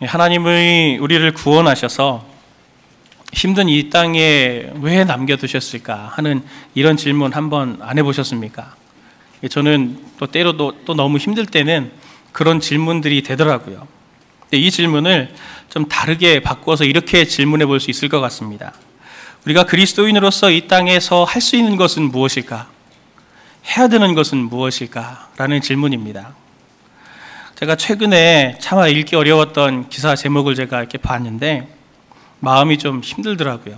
하나님이 우리를 구원하셔서 힘든 이 땅에 왜 남겨두셨을까 하는 이런 질문 한번 안 해보셨습니까? 저는 또 때로 또 너무 힘들 때는 그런 질문들이 되더라고요. 근데 이 질문을 좀 다르게 바꿔서 이렇게 질문해 볼 수 있을 것 같습니다. 우리가 그리스도인으로서 이 땅에서 할 수 있는 것은 무엇일까? 해야 되는 것은 무엇일까? 라는 질문입니다. 제가 최근에 차마 읽기 어려웠던 기사 제목을 제가 이렇게 봤는데 마음이 좀 힘들더라고요.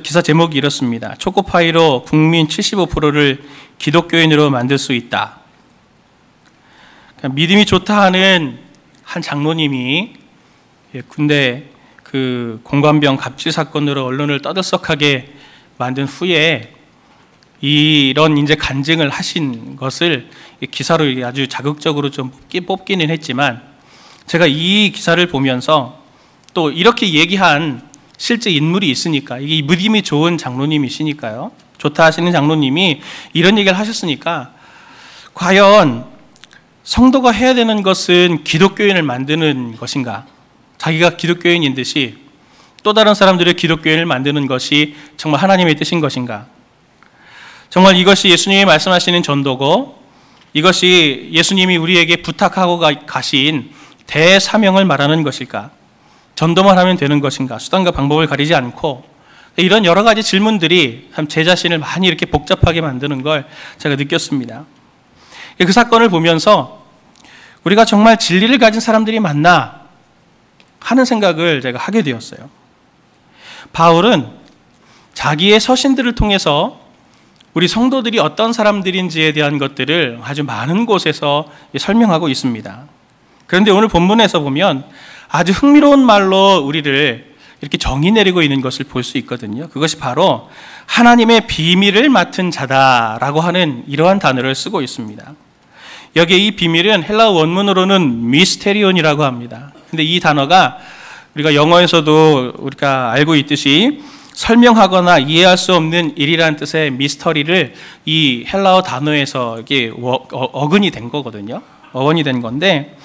기사 제목이 이렇습니다. 초코파이로 국민 75%를 기독교인으로 만들 수 있다. 믿음이 좋다 하는 한 장로님이 군대 그 공관병 갑질 사건으로 언론을 떠들썩하게 만든 후에 이런 이제 간증을 하신 것을 기사로 아주 자극적으로 좀 뽑기는 했지만, 제가 이 기사를 보면서 또 이렇게 얘기한 실제 인물이 있으니까, 이게 믿음이 좋은 장로님이시니까요, 좋다 하시는 장로님이 이런 얘기를 하셨으니까, 과연 성도가 해야 되는 것은 기독교인을 만드는 것인가? 자기가 기독교인인 듯이 또 다른 사람들의 기독교인을 만드는 것이 정말 하나님의 뜻인 것인가? 정말 이것이 예수님이 말씀하시는 전도고, 이것이 예수님이 우리에게 부탁하고 가신 대사명을 말하는 것일까? 전도만 하면 되는 것인가? 수단과 방법을 가리지 않고, 이런 여러 가지 질문들이 참 제 자신을 많이 이렇게 복잡하게 만드는 걸 제가 느꼈습니다. 그 사건을 보면서 우리가 정말 진리를 가진 사람들이 맞나 하는 생각을 제가 하게 되었어요. 바울은 자기의 서신들을 통해서 우리 성도들이 어떤 사람들인지에 대한 것들을 아주 많은 곳에서 설명하고 있습니다. 그런데 오늘 본문에서 보면 아주 흥미로운 말로 우리를 이렇게 정의 내리고 있는 것을 볼 수 있거든요. 그것이 바로 하나님의 비밀을 맡은 자다라고 하는 이러한 단어를 쓰고 있습니다. 여기에 이 비밀은 헬라어 원문으로는 미스테리온이라고 합니다. 근데 이 단어가 우리가 영어에서도 우리가 알고 있듯이 설명하거나 이해할 수 없는 일이라는 뜻의 미스터리를 이 헬라어 단어에서 이게 어근이 된 거거든요. 어원이 된 건데,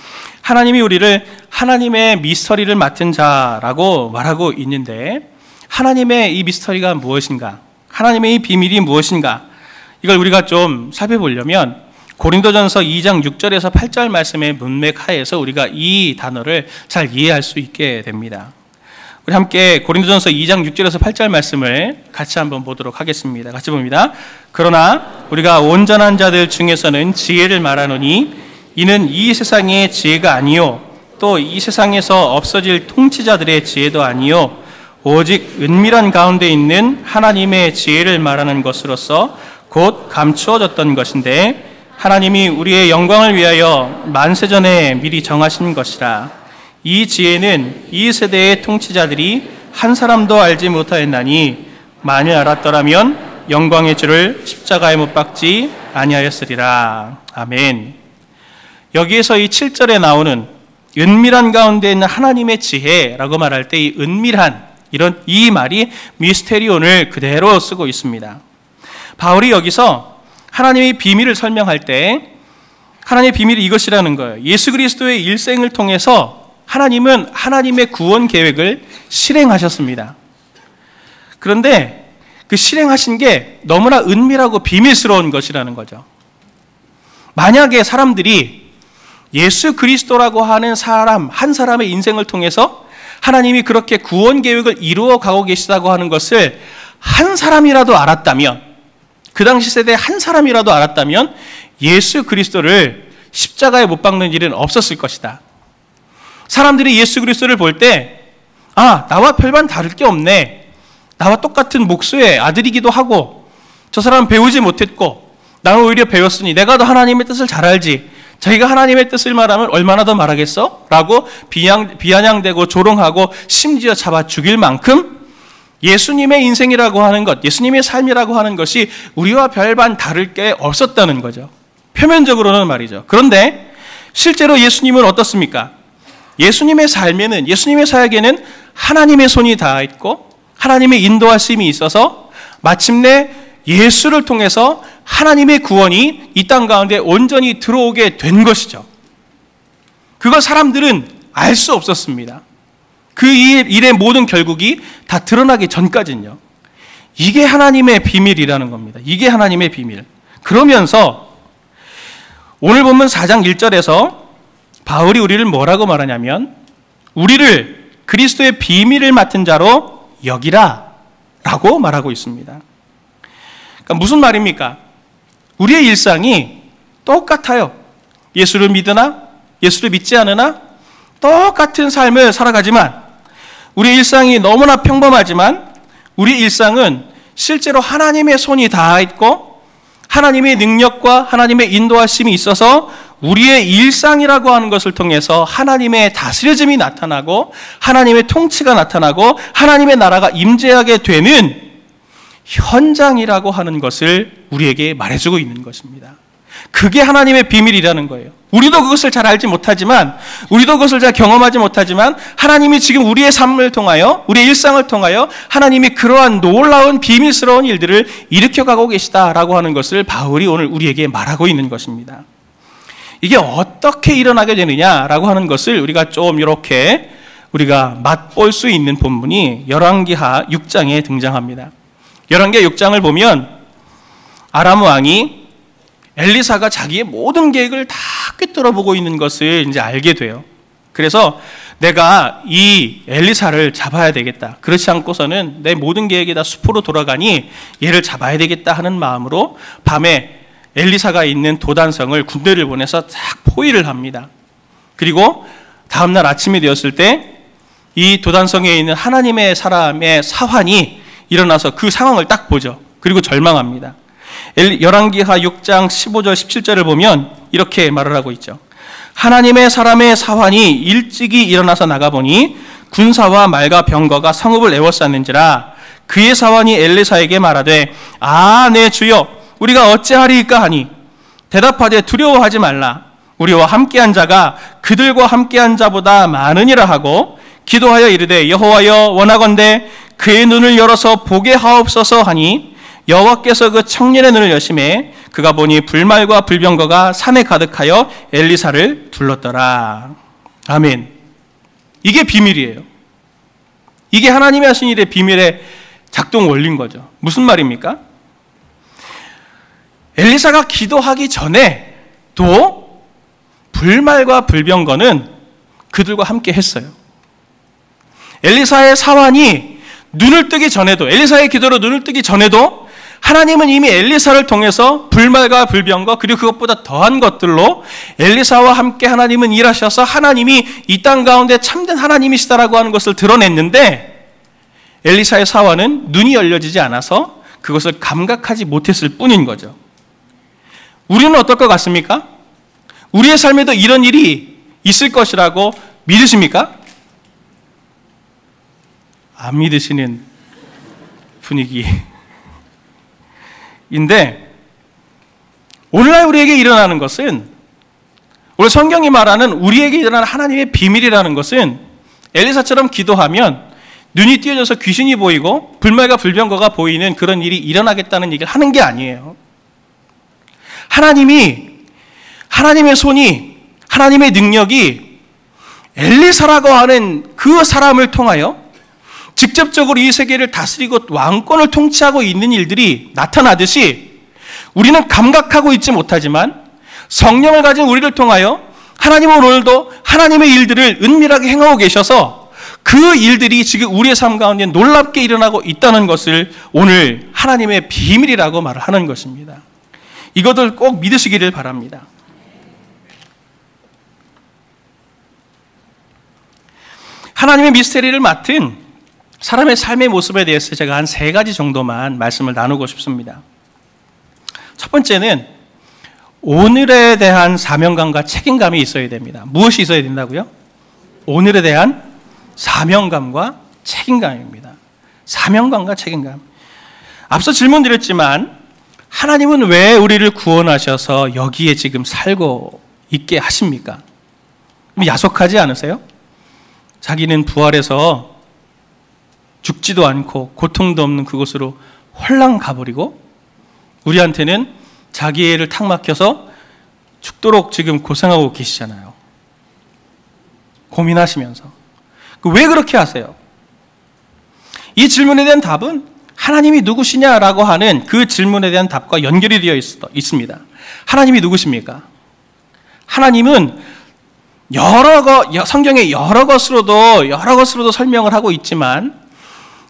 하나님이 우리를 하나님의 미스터리를 맡은 자라고 말하고 있는데, 하나님의 이 미스터리가 무엇인가? 하나님의 이 비밀이 무엇인가? 이걸 우리가 좀 살펴보려면 고린도전서 2장 6절에서 8절 말씀의 문맥 하에서 우리가 이 단어를 잘 이해할 수 있게 됩니다. 우리 함께 고린도전서 2장 6절에서 8절 말씀을 같이 한번 보도록 하겠습니다. 같이 봅니다. 그러나 우리가 온전한 자들 중에서는 지혜를 말하노니 이는 이 세상의 지혜가 아니요 또 이 세상에서 없어질 통치자들의 지혜도 아니요 오직 은밀한 가운데 있는 하나님의 지혜를 말하는 것으로서 곧 감추어졌던 것인데, 하나님이 우리의 영광을 위하여 만세전에 미리 정하신 것이라. 이 지혜는 이 세대의 통치자들이 한 사람도 알지 못하였나니 만일 알았더라면 영광의 주를 십자가에 못 박지 아니하였으리라. 아멘. 여기에서 이 7절에 나오는 은밀한 가운데 있는 하나님의 지혜라고 말할 때 이 은밀한 이 말이 미스테리온을 그대로 쓰고 있습니다. 바울이 여기서 하나님의 비밀을 설명할 때 하나님의 비밀이 이것이라는 거예요. 예수 그리스도의 일생을 통해서 하나님은 하나님의 구원 계획을 실행하셨습니다. 그런데 그 실행하신 게 너무나 은밀하고 비밀스러운 것이라는 거죠. 만약에 사람들이 예수 그리스도라고 하는 사람, 한 사람의 인생을 통해서 하나님이 그렇게 구원 계획을 이루어 가고 계시다고 하는 것을 한 사람이라도 알았다면, 그 당시 세대에 한 사람이라도 알았다면 예수 그리스도를 십자가에 못 박는 일은 없었을 것이다. 사람들이 예수 그리스도를 볼 때, 아, 나와 별반 다를 게 없네. 나와 똑같은 목수의 아들이기도 하고, 저 사람은 배우지 못했고 나는 오히려 배웠으니 내가 더 하나님의 뜻을 잘 알지. 자기가 하나님의 뜻을 말하면 얼마나 더 말하겠어? 라고 비아냥대고 조롱하고 심지어 잡아 죽일 만큼 예수님의 인생이라고 하는 것, 예수님의 삶이라고 하는 것이 우리와 별반 다를 게 없었다는 거죠. 표면적으로는 말이죠. 그런데 실제로 예수님은 어떻습니까? 예수님의 삶에는, 예수님의 사역에는 하나님의 손이 닿아 있고 하나님의 인도하심이 있어서 마침내 예수를 통해서 하나님의 구원이 이 땅 가운데 온전히 들어오게 된 것이죠. 그걸 사람들은 알 수 없었습니다. 그 일의 모든 결국이 다 드러나기 전까지는요. 이게 하나님의 비밀이라는 겁니다. 이게 하나님의 비밀. 그러면서 오늘 본문 4장 1절에서 바울이 우리를 뭐라고 말하냐면 우리를 그리스도의 비밀을 맡은 자로 여기라 라고 말하고 있습니다. 그러니까 무슨 말입니까? 우리의 일상이 똑같아요. 예수를 믿으나 예수를 믿지 않으나 똑같은 삶을 살아가지만 우리의 일상이 너무나 평범하지만 우리의 일상은 실제로 하나님의 손이 닿아 있고 하나님의 능력과 하나님의 인도하심이 있어서 우리의 일상이라고 하는 것을 통해서 하나님의 다스려짐이 나타나고 하나님의 통치가 나타나고 하나님의 나라가 임재하게 되는 현장이라고 하는 것을 우리에게 말해주고 있는 것입니다. 그게 하나님의 비밀이라는 거예요. 우리도 그것을 잘 알지 못하지만 우리도 그것을 잘 경험하지 못하지만 하나님이 지금 우리의 삶을 통하여 우리의 일상을 통하여 하나님이 그러한 놀라운 비밀스러운 일들을 일으켜가고 계시다라고 하는 것을 바울이 오늘 우리에게 말하고 있는 것입니다. 이게 어떻게 일어나게 되느냐라고 하는 것을 우리가 좀 이렇게 우리가 맛볼 수 있는 본문이 열왕기하 6장에 등장합니다. 열왕기하 6장을 보면 아람 왕이 엘리사가 자기의 모든 계획을 다 꿰뚫어보고 있는 것을 이제 알게 돼요. 그래서 내가 이 엘리사를 잡아야 되겠다. 그렇지 않고서는 내 모든 계획이 다 수포로 돌아가니 얘를 잡아야 되겠다 하는 마음으로 밤에 엘리사가 있는 도단성을 군대를 보내서 싹 포위를 합니다. 그리고 다음날 아침이 되었을 때 이 도단성에 있는 하나님의 사람의 사환이 일어나서 그 상황을 딱 보죠. 그리고 절망합니다. 열왕기하 6장 15절 17절을 보면 이렇게 말을 하고 있죠. 하나님의 사람의 사환이 일찍이 일어나서 나가보니 군사와 말과 병거가 성읍을 에워쌌는지라 그의 사환이 엘리사에게 말하되 내 주여 우리가 어찌하리이까 하니 대답하되 두려워하지 말라 우리와 함께한 자가 그들과 함께한 자보다 많으니라 하고 기도하여 이르되 여호와여 원하건대 그의 눈을 열어서 보게 하옵소서 하니 여호와께서 그 청년의 눈을 여심해 그가 보니 불말과 불병거가 산에 가득하여 엘리사를 둘렀더라. 아멘. 이게 비밀이에요. 이게 하나님이 하신 일의 비밀의 작동 원리인 거죠. 무슨 말입니까? 엘리사가 기도하기 전에도 불말과 불병거는 그들과 함께 했어요. 엘리사의 사환이 눈을 뜨기 전에도 엘리사의 기도로 눈을 뜨기 전에도 하나님은 이미 엘리사를 통해서 불말과 불병거 그리고 그것보다 더한 것들로 엘리사와 함께 하나님은 일하셔서 하나님이 이 땅 가운데 참된 하나님이시다라고 하는 것을 드러냈는데 엘리사의 사환은 눈이 열려지지 않아서 그것을 감각하지 못했을 뿐인 거죠. 우리는 어떨 것 같습니까? 우리의 삶에도 이런 일이 있을 것이라고 믿으십니까? 안 믿으시는 분위기인데 오늘날 우리에게 일어나는 것은 오늘 성경이 말하는 우리에게 일어나는 하나님의 비밀이라는 것은 엘리사처럼 기도하면 눈이 띄어져서 귀신이 보이고 불말과 불병거가 보이는 그런 일이 일어나겠다는 얘기를 하는 게 아니에요. 하나님의 손이 하나님의 능력이 엘리사라고 하는 그 사람을 통하여 직접적으로 이 세계를 다스리고 왕권을 통치하고 있는 일들이 나타나듯이 우리는 감각하고 있지 못하지만 성령을 가진 우리를 통하여 하나님은 오늘도 하나님의 일들을 은밀하게 행하고 계셔서 그 일들이 지금 우리의 삶 가운데 놀랍게 일어나고 있다는 것을 오늘 하나님의 비밀이라고 말을 하는 것입니다. 이것을 꼭 믿으시기를 바랍니다. 하나님의 미스테리를 맡은 사람의 삶의 모습에 대해서 제가 한 3가지 정도만 말씀을 나누고 싶습니다. 첫 번째는 오늘에 대한 사명감과 책임감이 있어야 됩니다. 무엇이 있어야 된다고요? 오늘에 대한 사명감과 책임감입니다. 사명감과 책임감. 앞서 질문드렸지만 하나님은 왜 우리를 구원하셔서 여기에 지금 살고 있게 하십니까? 야속하지 않으세요? 자기는 부활해서 죽지도 않고 고통도 없는 그곳으로 홀랑 가버리고 우리한테는 자기 애를 탁 막혀서 죽도록 지금 고생하고 계시잖아요. 고민하시면서. 왜 그렇게 하세요? 이 질문에 대한 답은 하나님이 누구시냐라고 하는 그 질문에 대한 답과 연결이 되어 있습니다. 하나님이 누구십니까? 하나님은 성경의 여러 것으로도 설명을 하고 있지만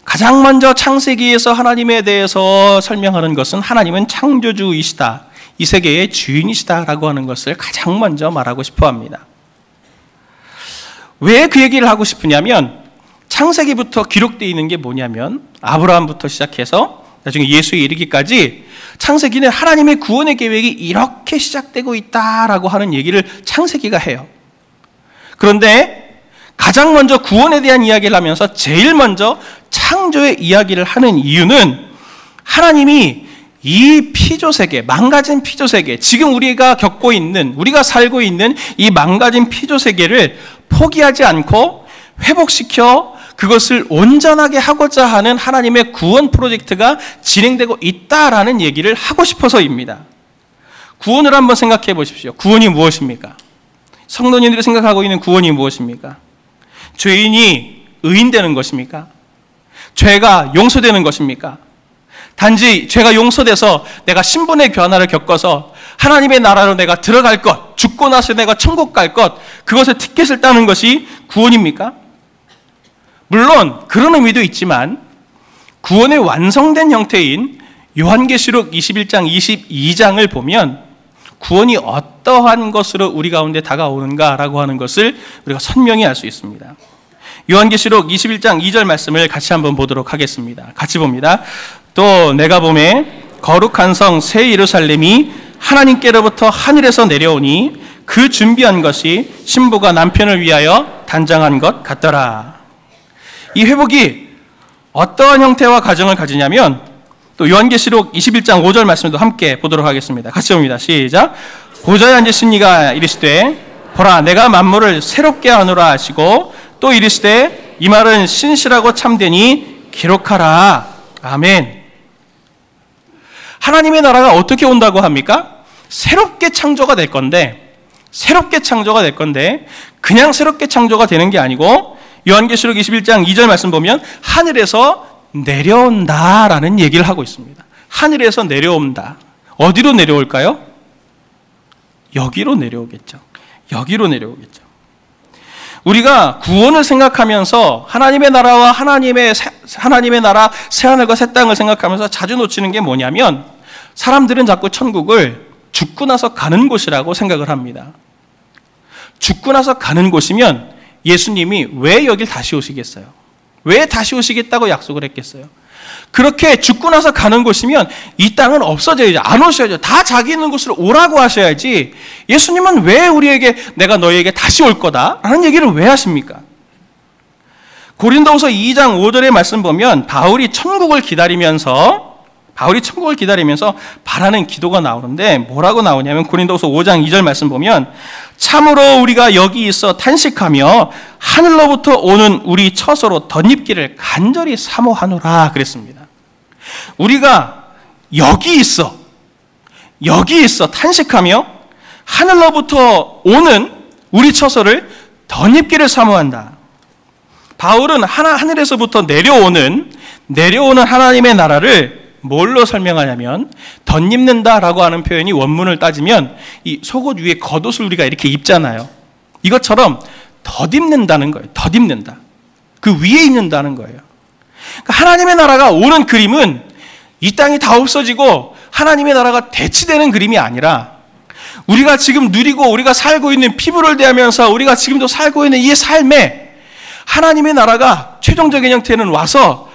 가장 먼저 창세기에서 하나님에 대해서 설명하는 것은 하나님은 창조주이시다. 이 세계의 주인이시다라고 하는 것을 가장 먼저 말하고 싶어 합니다. 왜 그 얘기를 하고 싶으냐면 창세기부터 기록되어 있는 게 뭐냐면 아브라함부터 시작해서 나중에 예수에 이르기까지 창세기는 하나님의 구원의 계획이 이렇게 시작되고 있다라고 하는 얘기를 창세기가 해요. 그런데 가장 먼저 구원에 대한 이야기를 하면서 제일 먼저 창조의 이야기를 하는 이유는 하나님이 이 피조세계, 망가진 피조세계, 지금 우리가 우리가 살고 있는 이 망가진 피조세계를 포기하지 않고 회복시켜 그것을 온전하게 하고자 하는 하나님의 구원 프로젝트가 진행되고 있다라는 얘기를 하고 싶어서입니다. 구원을 한번 생각해 보십시오. 구원이 무엇입니까? 성도님들이 생각하고 있는 구원이 무엇입니까? 죄인이 의인되는 것입니까? 죄가 용서되는 것입니까? 단지 죄가 용서돼서 내가 신분의 변화를 겪어서 하나님의 나라로 내가 들어갈 것, 죽고 나서 내가 천국 갈 것, 그것에 티켓을 따는 것이 구원입니까? 물론 그런 의미도 있지만 구원의 완성된 형태인 요한계시록 21장, 22장을 보면 구원이 어떠한 것으로 우리 가운데 다가오는가라고 하는 것을 우리가 선명히 알 수 있습니다. 요한계시록 21장 2절 말씀을 같이 한번 보도록 하겠습니다. 같이 봅니다. 또 내가 보매 거룩한 성 새 예루살렘이 하나님께로부터 하늘에서 내려오니 그 준비한 것이 신부가 남편을 위하여 단장한 것 같더라. 이 회복이 어떠한 형태와 과정을 가지냐면 또 요한계시록 21장 5절 말씀도 함께 보도록 하겠습니다. 같이 봅니다. 시작. 보좌에 앉으신 이가 이르시되 보라 내가 만물을 새롭게 하노라 하시고 또 이르시되 이 말은 신실하고 참되니 기록하라. 아멘. 하나님의 나라가 어떻게 온다고 합니까? 새롭게 창조가 될 건데 그냥 새롭게 창조가 되는 게 아니고 요한계시록 21장 2절 말씀 보면 하늘에서 내려온다라는 얘기를 하고 있습니다. 하늘에서 내려온다. 어디로 내려올까요? 여기로 내려오겠죠. 우리가 구원을 생각하면서 하나님의 나라와 하나님의 나라 새하늘과 새 땅을 생각하면서 자주 놓치는 게 뭐냐면 사람들은 자꾸 천국을 죽고 나서 가는 곳이라고 생각을 합니다. 죽고 나서 가는 곳이면 예수님이 왜 여길 다시 오시겠어요? 왜 다시 오시겠다고 약속을 했겠어요? 그렇게 죽고 나서 가는 곳이면 이 땅은 없어져야죠. 안 오셔야죠. 다 자기 있는 곳으로 오라고 하셔야지 예수님은 왜 우리에게 내가 너희에게 다시 올 거다 라는 얘기를 왜 하십니까? 고린도후서 2장 5절의 말씀 보면 바울이 천국을 기다리면서 바라는 기도가 나오는데 뭐라고 나오냐면 고린도후서 5장 2절 말씀 보면 참으로 우리가 여기 있어 탄식하며 하늘로부터 오는 우리 처소로 덧입기를 간절히 사모하노라 그랬습니다. 우리가 여기 있어 탄식하며 하늘로부터 오는 우리 처소를 덧입기를 사모한다. 바울은 하늘에서부터 내려오는 하나님의 나라를 뭘로 설명하냐면 덧입는다라고 하는 표현이 원문을 따지면 이 속옷 위에 겉옷을 우리가 이렇게 입잖아요. 이것처럼 덧입는다는 거예요. 덧입는다. 그 위에 입는다는 거예요. 그러니까 하나님의 나라가 오는 그림은 이 땅이 다 없어지고 하나님의 나라가 대치되는 그림이 아니라 우리가 지금 누리고 우리가 살고 있는 피부를 대하면서 우리가 지금도 살고 있는 이 삶에 하나님의 나라가 최종적인 형태는 와서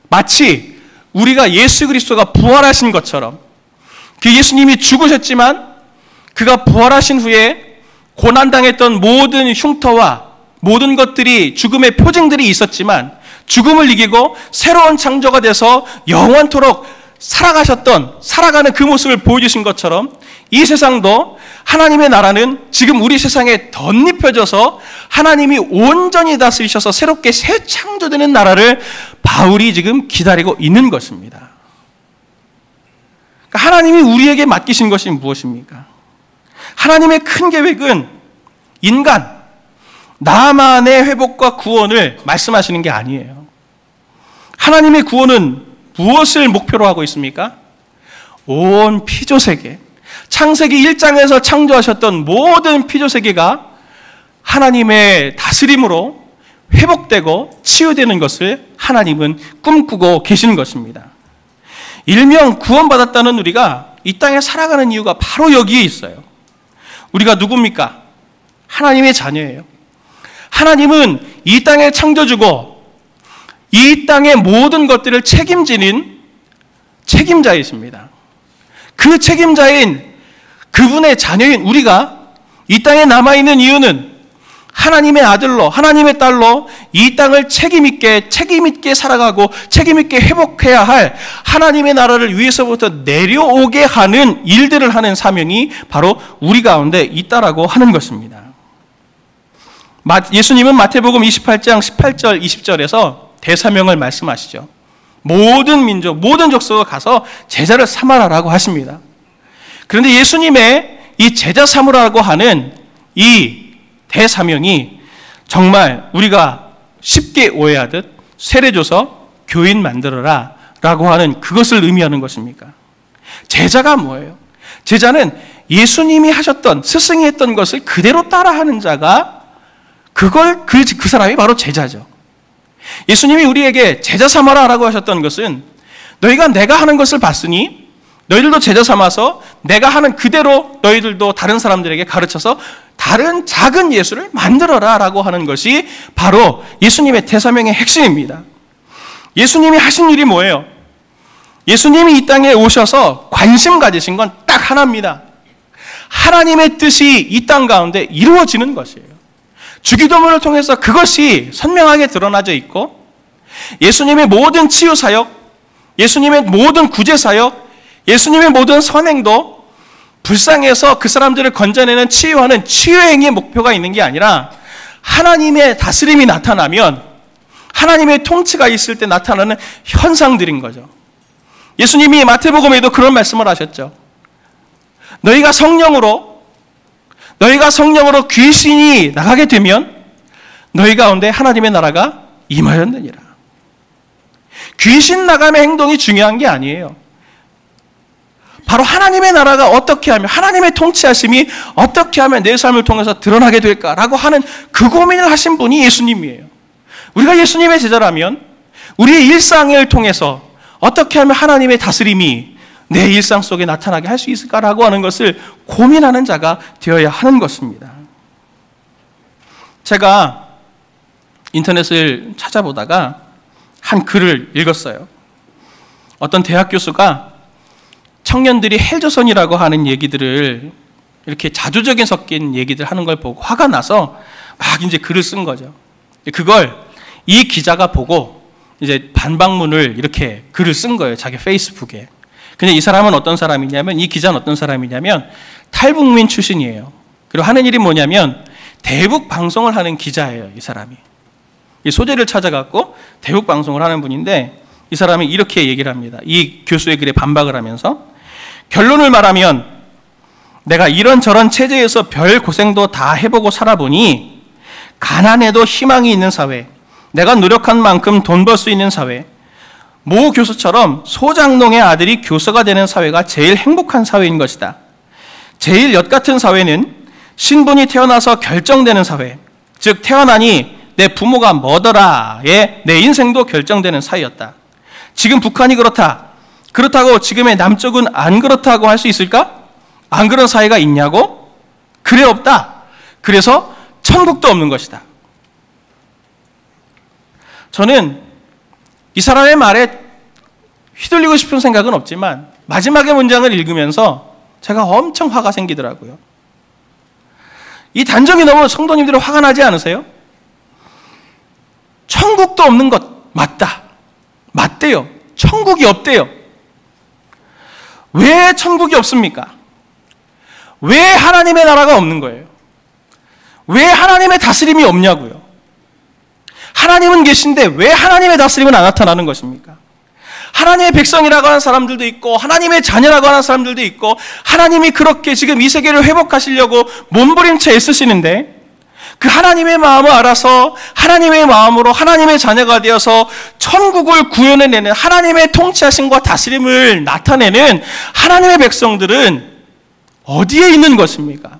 마치 우리가 예수 그리스도가 부활하신 것처럼 그 예수님이 죽으셨지만 그가 부활하신 후에 고난당했던 모든 흉터와 모든 것들이 죽음의 표징들이 있었지만 죽음을 이기고 새로운 창조가 돼서 영원토록 살아가는 그 모습을 보여주신 것처럼 이 세상도 하나님의 나라는 지금 우리 세상에 덧입혀져서 하나님이 온전히 다스리셔서 새롭게 새 창조되는 나라를 바울이 지금 기다리고 있는 것입니다. 그러니까 하나님이 우리에게 맡기신 것이 무엇입니까? 하나님의 큰 계획은 나만의 회복과 구원을 말씀하시는 게 아니에요. 하나님의 구원은 무엇을 목표로 하고 있습니까? 온 피조세계, 창세기 1장에서 창조하셨던 모든 피조세계가 하나님의 다스림으로 회복되고 치유되는 것을 하나님은 꿈꾸고 계시는 것입니다. 일명 구원받았다는 우리가 이 땅에 살아가는 이유가 바로 여기에 있어요. 우리가 누굽니까? 하나님의 자녀예요. 하나님은 이 땅에 창조주고 이 땅의 모든 것들을 책임지는 책임자이십니다. 그 책임자인 그분의 자녀인 우리가 이 땅에 남아있는 이유는 하나님의 아들로, 하나님의 딸로 이 땅을 책임있게 살아가고 책임있게 회복해야 할 하나님의 나라를 위에서부터 내려오게 하는 일들을 하는 사명이 바로 우리 가운데 있다라고 하는 것입니다. 예수님은 마태복음 28장 18절, 20절에서 대사명을 말씀하시죠. 모든 민족, 모든 족속에 가서 제자를 삼아라라고 하십니다. 그런데 예수님의 이 제자 삼으라고 하는 이 대사명이 정말 우리가 쉽게 오해하듯 세례줘서 교인 만들어라 라고 하는 그것을 의미하는 것입니까? 제자가 뭐예요? 제자는 예수님이 하셨던, 스승이 했던 것을 그대로 따라하는 자가 그 사람이 바로 제자죠. 예수님이 우리에게 제자 삼아라 라고 하셨던 것은 너희가 내가 하는 것을 봤으니 너희들도 제자 삼아서 내가 하는 그대로 너희들도 다른 사람들에게 가르쳐서 다른 작은 예수를 만들어라 라고 하는 것이 바로 예수님의 대사명의 핵심입니다. 예수님이 하신 일이 뭐예요? 예수님이 이 땅에 오셔서 관심 가지신 건 딱 하나입니다. 하나님의 뜻이 이 땅 가운데 이루어지는 것이에요. 주기도문을 통해서 그것이 선명하게 드러나져 있고 예수님의 모든 치유 사역, 예수님의 모든 구제 사역, 예수님의 모든 선행도 불쌍해서 그 사람들을 건져내는 치유하는 치유의 행위의 목표가 있는 게 아니라 하나님의 다스림이 나타나면 하나님의 통치가 있을 때 나타나는 현상들인 거죠. 예수님이 마태복음에도 그런 말씀을 하셨죠. 너희가 성령으로 귀신이 나가게 되면 너희 가운데 하나님의 나라가 임하였느니라. 귀신 나감의 행동이 중요한 게 아니에요. 바로 하나님의 나라가 어떻게 하면, 하나님의 통치하심이 어떻게 하면 내 삶을 통해서 드러나게 될까라고 하는 그 고민을 하신 분이 예수님이에요. 우리가 예수님의 제자라면 우리의 일상을 통해서 어떻게 하면 하나님의 다스림이 내 일상 속에 나타나게 할 수 있을까라고 하는 것을 고민하는 자가 되어야 하는 것입니다. 제가 인터넷을 찾아보다가 한 글을 읽었어요. 어떤 대학 교수가 청년들이 헬조선이라고 하는 얘기들을 이렇게 자조적인 섞인 얘기들 하는 걸 보고 화가 나서 막 이제 글을 쓴 거죠. 그걸 이 기자가 보고 이제 반박문을 이렇게 글을 쓴 거예요. 자기 페이스북에. 근데 이 사람은 어떤 사람이냐면, 이 기자는 어떤 사람이냐면 탈북민 출신이에요. 그리고 하는 일이 뭐냐면 대북 방송을 하는 기자예요. 이 사람이. 이 소재를 찾아갖고 대북 방송을 하는 분인데 이 사람이 이렇게 얘기를 합니다. 이 교수의 글에 반박을 하면서 결론을 말하면 내가 이런저런 체제에서 별 고생도 다 해보고 살아보니 가난해도 희망이 있는 사회, 내가 노력한 만큼 돈 벌 수 있는 사회, 모 교수처럼 소장농의 아들이 교수가 되는 사회가 제일 행복한 사회인 것이다. 제일 엿 같은 사회는 신분이 태어나서 결정되는 사회, 즉 태어나니 내 부모가 뭐더라에 내 인생도 결정되는 사회였다. 지금 북한이 그렇다고 지금의 남쪽은 안 그렇다고 할 수 있을까? 안 그런 사회가 있냐고? 그래, 없다. 그래서 천국도 없는 것이다. 저는 이 사람의 말에 휘둘리고 싶은 생각은 없지만 마지막의 문장을 읽으면서 제가 엄청 화가 생기더라고요. 이 단정이 너무 성도님들은 화가 나지 않으세요? 천국도 없는 것 맞다. 맞대요. 천국이 없대요. 왜 천국이 없습니까? 왜 하나님의 나라가 없는 거예요? 왜 하나님의 다스림이 없냐고요? 하나님은 계신데 왜 하나님의 다스림은 안 나타나는 것입니까? 하나님의 백성이라고 하는 사람들도 있고 하나님의 자녀라고 하는 사람들도 있고 하나님이 그렇게 지금 이 세계를 회복하시려고 몸부림쳐 애쓰시는데 그 하나님의 마음을 알아서 하나님의 마음으로 하나님의 자녀가 되어서 천국을 구현해내는 하나님의 통치하심과 다스림을 나타내는 하나님의 백성들은 어디에 있는 것입니까?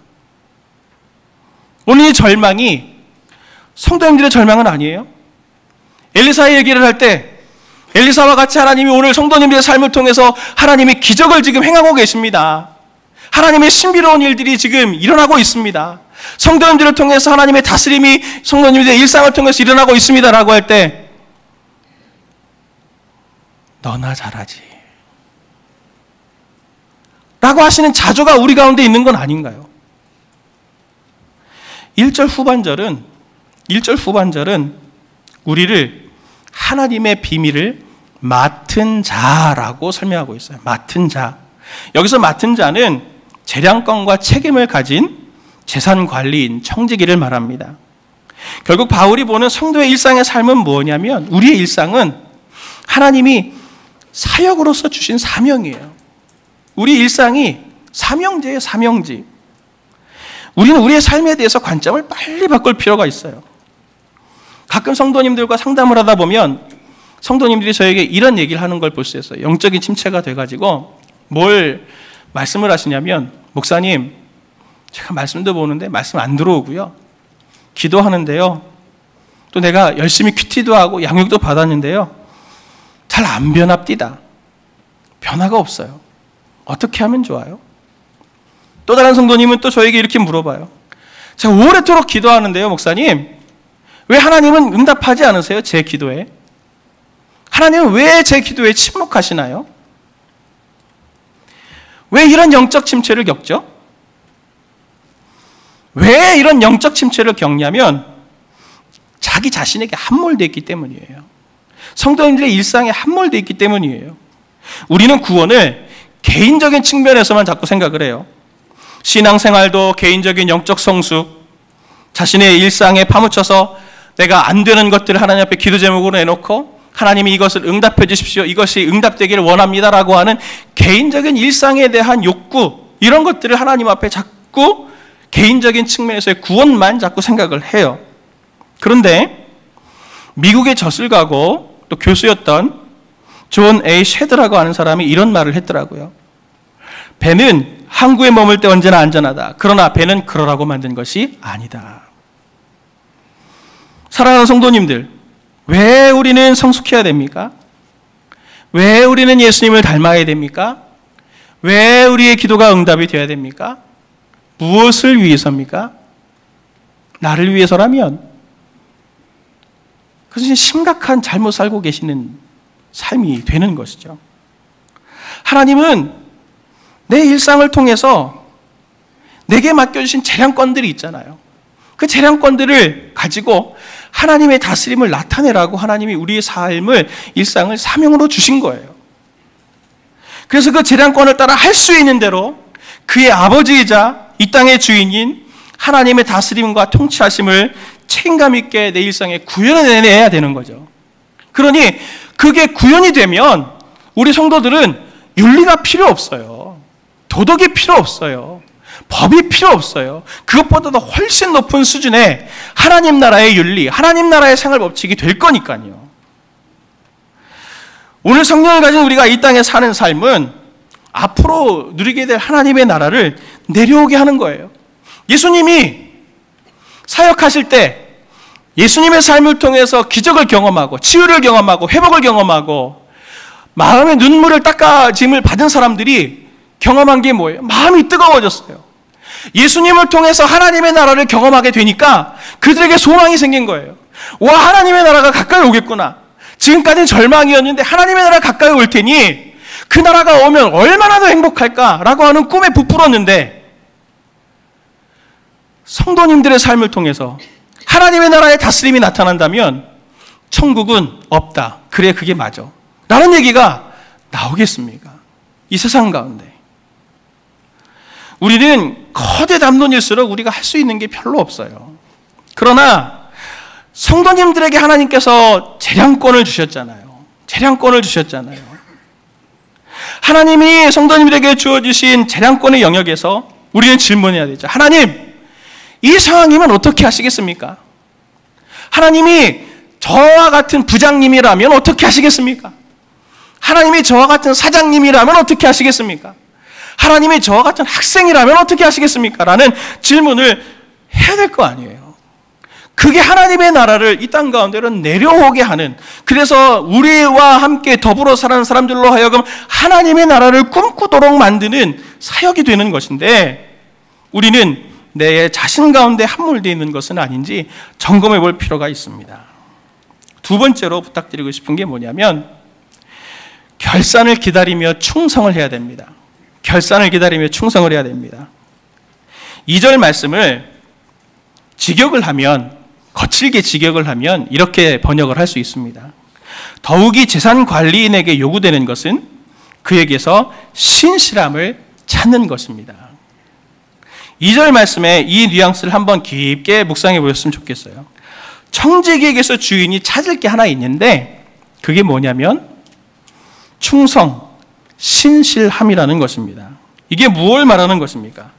오늘 이 절망이 성도님들의 절망은 아니에요. 엘리사의 얘기를 할 때 엘리사와 같이 하나님이 오늘 성도님들의 삶을 통해서 하나님이 기적을 지금 행하고 계십니다. 하나님의 신비로운 일들이 지금 일어나고 있습니다. 성도님들을 통해서 하나님의 다스림이 성도님들의 일상을 통해서 일어나고 있습니다라고 할 때 너나 잘하지 라고 하시는 자조가 우리 가운데 있는 건 아닌가요? 1절 후반절은 우리를 하나님의 비밀을 맡은 자라고 설명하고 있어요. 맡은 자. 여기서 맡은 자는 재량권과 책임을 가진 재산 관리인, 청지기를 말합니다. 결국 바울이 보는 성도의 일상의 삶은 뭐냐면 우리의 일상은 하나님이 사역으로서 주신 사명이에요. 우리 일상이 사명제예요, 사명지. 우리는 우리의 삶에 대해서 관점을 빨리 바꿀 필요가 있어요. 가끔 성도님들과 상담을 하다 보면 성도님들이 저에게 이런 얘기를 하는 걸 볼 수 있어요. 영적인 침체가 돼가지고 뭘 말씀을 하시냐면 목사님, 제가 말씀도 보는데 말씀 안 들어오고요. 기도하는데요. 또 내가 열심히 큐티도 하고 양육도 받았는데요. 잘 안 변합디다. 변화가 없어요. 어떻게 하면 좋아요? 또 다른 성도님은 또 저에게 이렇게 물어봐요. 제가 오래도록 기도하는데요, 목사님. 왜 하나님은 응답하지 않으세요? 제 기도에. 하나님은 왜 제 기도에 침묵하시나요? 왜 이런 영적 침체를 겪죠? 왜 이런 영적 침체를 겪냐면 자기 자신에게 함몰되어 있기 때문이에요. 성도님들의 일상에 함몰되어 있기 때문이에요. 우리는 구원을 개인적인 측면에서만 자꾸 생각을 해요. 신앙생활도 개인적인 영적 성숙, 자신의 일상에 파묻혀서 내가 안 되는 것들을 하나님 앞에 기도 제목으로 내놓고 하나님이 이것을 응답해 주십시오. 이것이 응답되기를 원합니다라고 하는 개인적인 일상에 대한 욕구, 이런 것들을 하나님 앞에 자꾸 개인적인 측면에서의 구원만 자꾸 생각을 해요. 그런데 미국에 젖을 가고 또 교수였던 존 A. 쉐드라고 하는 사람이 이런 말을 했더라고요. 배는 항구에 머물 때 언제나 안전하다. 그러나 배는 그러라고 만든 것이 아니다. 사랑하는 성도님들, 왜 우리는 성숙해야 됩니까? 왜 우리는 예수님을 닮아야 됩니까? 왜 우리의 기도가 응답이 되어야 됩니까? 무엇을 위해서입니까? 나를 위해서라면 그것은 심각한 잘못 살고 계시는 삶이 되는 것이죠. 하나님은 내 일상을 통해서 내게 맡겨주신 재량권들이 있잖아요. 그 재량권들을 가지고 하나님의 다스림을 나타내라고 하나님이 우리의 삶을, 일상을 사명으로 주신 거예요. 그래서 그 재량권을 따라 할 수 있는 대로 그의 아버지이자 이 땅의 주인인 하나님의 다스림과 통치하심을 책임감 있게 내 일상에 구현해내야 되는 거죠. 그러니 그게 구현이 되면 우리 성도들은 윤리가 필요 없어요. 도덕이 필요 없어요. 법이 필요 없어요. 그것보다도 훨씬 높은 수준의 하나님 나라의 윤리, 하나님 나라의 생활 법칙이 될 거니까요. 오늘 성령을 가진 우리가 이 땅에 사는 삶은 앞으로 누리게 될 하나님의 나라를 내려오게 하는 거예요. 예수님이 사역하실 때 예수님의 삶을 통해서 기적을 경험하고 치유를 경험하고 회복을 경험하고 마음의 눈물을 닦아짐을 받은 사람들이 경험한 게 뭐예요? 마음이 뜨거워졌어요. 예수님을 통해서 하나님의 나라를 경험하게 되니까 그들에게 소망이 생긴 거예요. 와, 하나님의 나라가 가까이 오겠구나. 지금까지는 절망이었는데 하나님의 나라가 가까이 올 테니 그 나라가 오면 얼마나 더 행복할까라고 하는 꿈에 부풀었는데 성도님들의 삶을 통해서 하나님의 나라의 다스림이 나타난다면 천국은 없다. 그래, 그게 맞아. 라는 얘기가 나오겠습니까? 이 세상 가운데. 우리는 거대 담론일수록 우리가 할 수 있는 게 별로 없어요. 그러나 성도님들에게 하나님께서 재량권을 주셨잖아요. 재량권을 주셨잖아요. 하나님이 성도님들에게 주어주신 재량권의 영역에서 우리는 질문해야 되죠. 하나님, 이 상황이면 어떻게 하시겠습니까? 하나님이 저와 같은 부장님이라면 어떻게 하시겠습니까? 하나님이 저와 같은 사장님이라면 어떻게 하시겠습니까? 하나님이 저와 같은 학생이라면 어떻게 하시겠습니까? 라는 질문을 해야 될 거 아니에요. 그게 하나님의 나라를 이 땅 가운데로 내려오게 하는, 그래서 우리와 함께 더불어 사는 사람들로 하여금 하나님의 나라를 꿈꾸도록 만드는 사역이 되는 것인데, 우리는 내 자신 가운데 함몰되어 있는 것은 아닌지 점검해 볼 필요가 있습니다. 두 번째로 부탁드리고 싶은 게 뭐냐면, 결산을 기다리며 충성을 해야 됩니다. 결산을 기다리며 충성을 해야 됩니다. 2절 말씀을 직역을 하면, 거칠게 직역을 하면 이렇게 번역을 할 수 있습니다. 더욱이 재산 관리인에게 요구되는 것은 그에게서 신실함을 찾는 것입니다. 2절 말씀에 이 뉘앙스를 한번 깊게 묵상해 보셨으면 좋겠어요. 청지기에게서 주인이 찾을 게 하나 있는데, 그게 뭐냐면 충성, 신실함이라는 것입니다. 이게 무엇을 말하는 것입니까?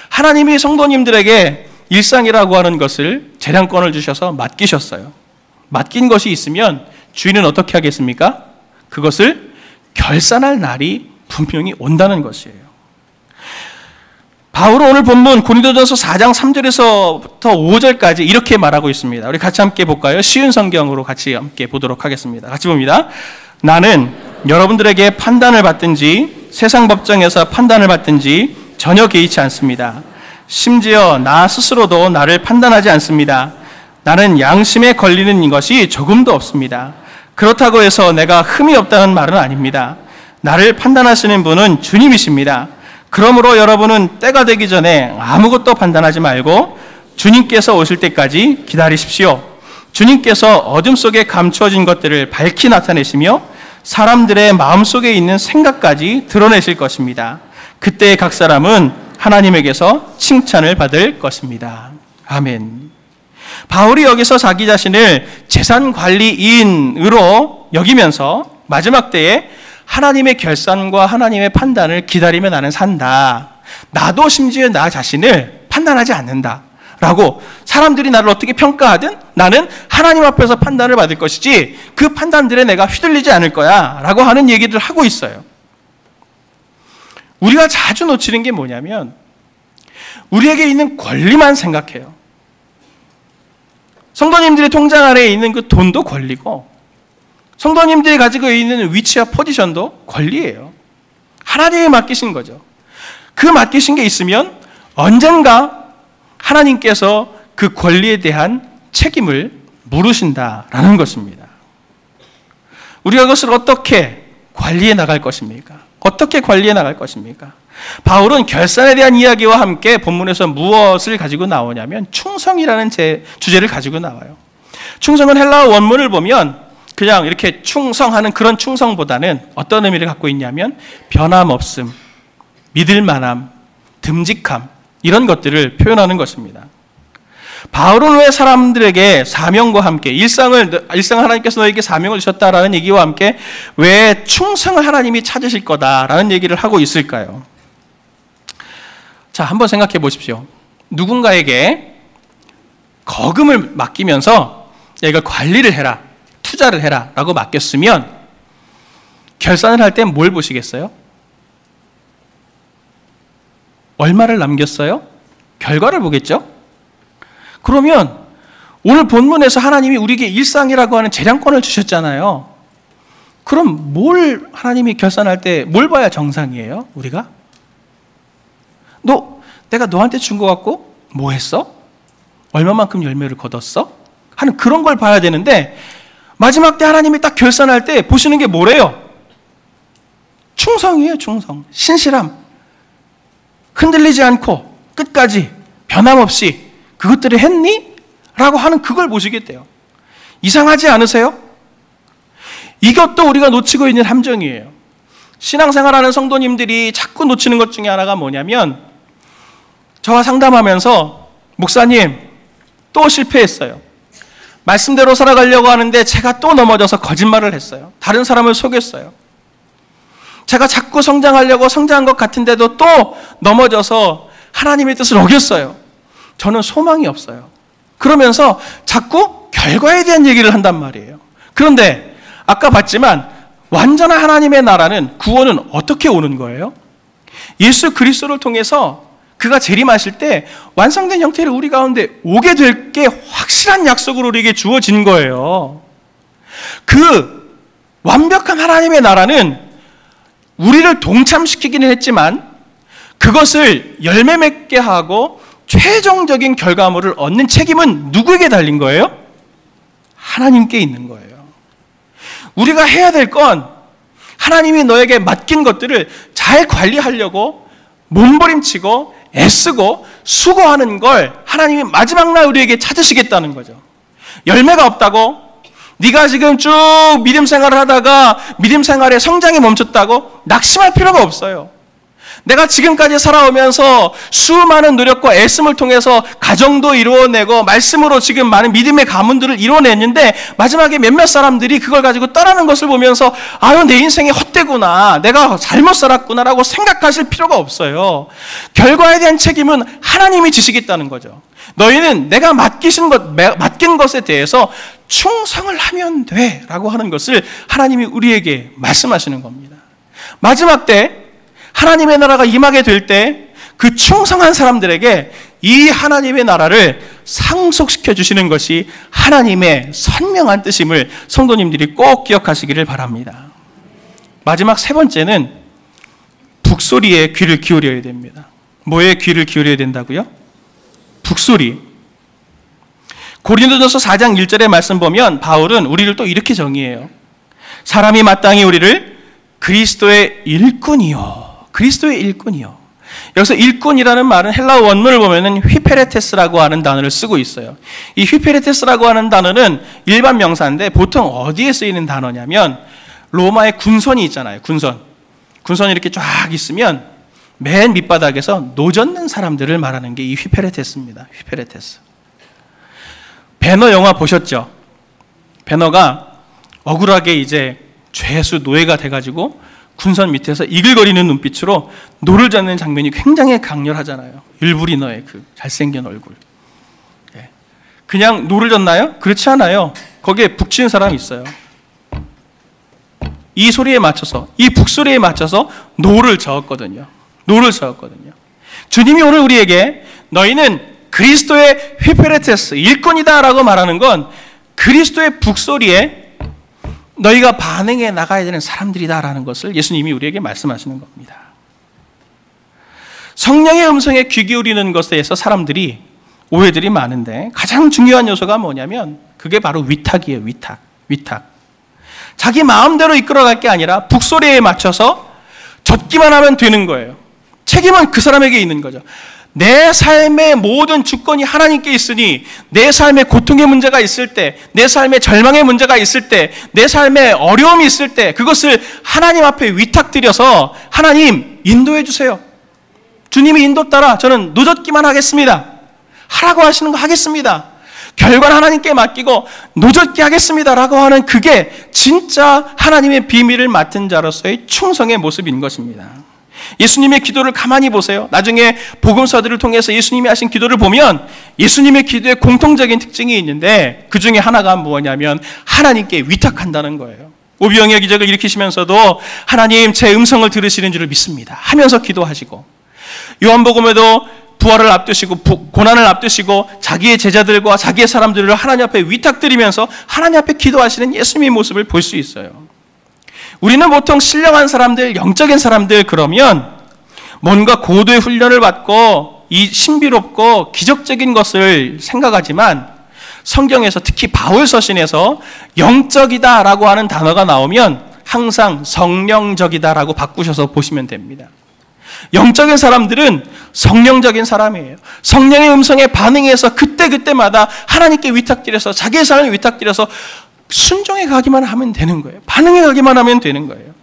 하나님이 성도님들에게 일상이라고 하는 것을, 재량권을 주셔서 맡기셨어요. 맡긴 것이 있으면 주인은 어떻게 하겠습니까? 그것을 결산할 날이 분명히 온다는 것이에요. 바울은 오늘 본문 고린도전서 4장 3절에서부터 5절까지 이렇게 말하고 있습니다. 우리 같이 함께 볼까요? 쉬운 성경으로 같이 함께 보도록 하겠습니다. 같이 봅니다. 나는 여러분들에게 판단을 받든지 세상 법정에서 판단을 받든지 전혀 개의치 않습니다. 심지어 나 스스로도 나를 판단하지 않습니다. 나는 양심에 걸리는 것이 조금도 없습니다. 그렇다고 해서 내가 흠이 없다는 말은 아닙니다. 나를 판단하시는 분은 주님이십니다. 그러므로 여러분은 때가 되기 전에 아무것도 판단하지 말고 주님께서 오실 때까지 기다리십시오. 주님께서 어둠 속에 감추어진 것들을 밝히 나타내시며 사람들의 마음속에 있는 생각까지 드러내실 것입니다. 그때 각 사람은 하나님에게서 칭찬을 받을 것입니다. 아멘. 바울이 여기서 자기 자신을 재산관리인으로 여기면서 마지막 때에 하나님의 결산과 하나님의 판단을 기다리며 나는 산다. 나도 심지어 나 자신을 판단하지 않는다. 라고, 사람들이 나를 어떻게 평가하든 나는 하나님 앞에서 판단을 받을 것이지 그 판단들에 내가 휘둘리지 않을 거야. 라고 하는 얘기를 하고 있어요. 우리가 자주 놓치는 게 뭐냐면, 우리에게 있는 권리만 생각해요. 성도님들의 통장 안에 있는 그 돈도 권리고, 성도님들이 가지고 있는 위치와 포지션도 권리예요. 하나님이 맡기신 거죠. 그 맡기신 게 있으면 언젠가 하나님께서 그 권리에 대한 책임을 물으신다라는 것입니다. 우리가 그것을 어떻게 관리해 나갈 것입니까? 어떻게 관리해 나갈 것입니까? 바울은 결산에 대한 이야기와 함께 본문에서 무엇을 가지고 나오냐면 충성이라는 주제를 가지고 나와요. 충성은 헬라어 원문을 보면 그냥 이렇게 충성하는 그런 충성보다는 어떤 의미를 갖고 있냐면 변함없음, 믿을만함, 듬직함, 이런 것들을 표현하는 것입니다. 바울은 왜 사람들에게 사명과 함께 일상을 하나님께서 너에게 사명을 주셨다라는 얘기와 함께 왜 충성을 하나님이 찾으실 거다라는 얘기를 하고 있을까요? 자, 한번 생각해 보십시오. 누군가에게 거금을 맡기면서 이걸 관리를 해라, 투자를 해라 라고 맡겼으면 결산을 할 때 뭘 보시겠어요? 얼마를 남겼어요? 결과를 보겠죠? 그러면 오늘 본문에서 하나님이 우리에게 일상이라고 하는 재량권을 주셨잖아요. 그럼 뭘 하나님이 결산할 때 뭘 봐야 정상이에요? 우리가? 내가 너한테 준 거 갖고 뭐 했어? 얼마만큼 열매를 거뒀어? 하는 그런 걸 봐야 되는데 마지막 때 하나님이 딱 결산할 때 보시는 게 뭐래요? 충성이에요. 충성, 신실함, 흔들리지 않고 끝까지 변함없이 그것들을 했니? 라고 하는 그걸 보시겠대요. 이상하지 않으세요? 이것도 우리가 놓치고 있는 함정이에요. 신앙생활하는 성도님들이 자꾸 놓치는 것 중에 하나가 뭐냐면 저와 상담하면서 목사님 또 실패했어요. 말씀대로 살아가려고 하는데 제가 또 넘어져서 거짓말을 했어요. 다른 사람을 속였어요. 제가 자꾸 성장하려고 성장한 것 같은데도 또 넘어져서 하나님의 뜻을 어겼어요. 저는 소망이 없어요. 그러면서 자꾸 결과에 대한 얘기를 한단 말이에요. 그런데 아까 봤지만 완전한 하나님의 나라는, 구원은 어떻게 오는 거예요? 예수 그리스도를 통해서 그가 재림하실 때 완성된 형태를 우리 가운데 오게 될 게 확실한 약속으로 우리에게 주어진 거예요. 그 완벽한 하나님의 나라는 우리를 동참시키기는 했지만 그것을 열매 맺게 하고 최종적인 결과물을 얻는 책임은 누구에게 달린 거예요? 하나님께 있는 거예요. 우리가 해야 될 건 하나님이 너에게 맡긴 것들을 잘 관리하려고 몸부림치고 애쓰고 수고하는 걸 하나님이 마지막 날 우리에게 찾으시겠다는 거죠. 열매가 없다고? 네가 지금 쭉 믿음 생활을 하다가 믿음 생활의 성장이 멈췄다고? 낙심할 필요가 없어요. 내가 지금까지 살아오면서 수많은 노력과 애씀을 통해서 가정도 이루어내고 말씀으로 지금 많은 믿음의 가문들을 이루어냈는데 마지막에 몇몇 사람들이 그걸 가지고 떠나는 것을 보면서 아유, 내 인생이 헛되구나, 내가 잘못 살았구나라고 생각하실 필요가 없어요. 결과에 대한 책임은 하나님이 지시겠다는 거죠. 너희는 내가 맡긴 것에 대해서 충성을 하면 돼 라고 하는 것을 하나님이 우리에게 말씀하시는 겁니다. 마지막 때 하나님의 나라가 임하게 될 때 그 충성한 사람들에게 이 하나님의 나라를 상속시켜 주시는 것이 하나님의 선명한 뜻임을 성도님들이 꼭 기억하시기를 바랍니다. 마지막 세 번째는 북소리에 귀를 기울여야 됩니다. 뭐에 귀를 기울여야 된다고요? 북소리. 고린도전서 4장 1절의 말씀 보면 바울은 우리를 또 이렇게 정의해요. 사람이 마땅히 우리를 그리스도의 일꾼이요. 그리스도의 일꾼이요. 여기서 일꾼이라는 말은 헬라어 원문을 보면은 휘페레테스라고 하는 단어를 쓰고 있어요. 이 휘페레테스라고 하는 단어는 일반 명사인데 보통 어디에 쓰이는 단어냐면 로마의 군선이 있잖아요. 군선이 이렇게 쫙 있으면 맨 밑바닥에서 노젓는 사람들을 말하는 게 이 휘페레테스입니다. 휘페레테스. 배너 영화 보셨죠? 배너가 억울하게 이제 죄수 노예가 돼가지고 군선 밑에서 이글거리는 눈빛으로 노를 젓는 장면이 굉장히 강렬하잖아요. 율브리너의 그 잘생긴 얼굴. 그냥 노를 젓나요? 그렇지 않아요. 거기에 북치는 사람이 있어요. 이 소리에 맞춰서, 이 북소리에 맞춰서 노를 저었거든요. 주님이 오늘 우리에게 너희는 그리스도의 휘페레테스, 일꾼이다 라고 말하는 건 그리스도의 북소리에 너희가 반응해 나가야 되는 사람들이다라는 것을 예수님이 우리에게 말씀하시는 겁니다. 성령의 음성에 귀 기울이는 것에 대해서 사람들이 오해들이 많은데 가장 중요한 요소가 뭐냐면 그게 바로 위탁이에요. 위탁. 자기 마음대로 이끌어갈 게 아니라 북소리에 맞춰서 젖기만 하면 되는 거예요. 책임은 그 사람에게 있는 거죠. 내 삶의 모든 주권이 하나님께 있으니 내 삶에 고통의 문제가 있을 때, 내 삶에 절망의 문제가 있을 때, 내 삶에 어려움이 있을 때 그것을 하나님 앞에 위탁드려서 하나님 인도해 주세요. 주님이 인도 따라 저는 노젓기만 하겠습니다. 하라고 하시는 거 하겠습니다. 결과는 하나님께 맡기고 노젓기 하겠습니다 라고 하는 그게 진짜 하나님의 비밀을 맡은 자로서의 충성의 모습인 것입니다. 예수님의 기도를 가만히 보세요. 나중에 복음서들을 통해서 예수님이 하신 기도를 보면 예수님의 기도에 공통적인 특징이 있는데 그 중에 하나가 뭐냐면 하나님께 위탁한다는 거예요. 오병이어 기적을 일으키시면서도 하나님 제 음성을 들으시는 줄을 믿습니다 하면서 기도하시고, 요한복음에도 부활을 앞두시고 고난을 앞두시고 자기의 제자들과 자기의 사람들을 하나님 앞에 위탁드리면서 하나님 앞에 기도하시는 예수님의 모습을 볼 수 있어요. 우리는 보통 신령한 사람들, 영적인 사람들 그러면 뭔가 고도의 훈련을 받고 이 신비롭고 기적적인 것을 생각하지만 성경에서 특히 바울 서신에서 영적이다라고 하는 단어가 나오면 항상 성령적이다라고 바꾸셔서 보시면 됩니다. 영적인 사람들은 성령적인 사람이에요. 성령의 음성에 반응해서 그때마다 하나님께 위탁드려서 자기의 삶을 위탁드려서 순종해 가기만 하면 되는 거예요. 반응해 가기만 하면 되는 거예요.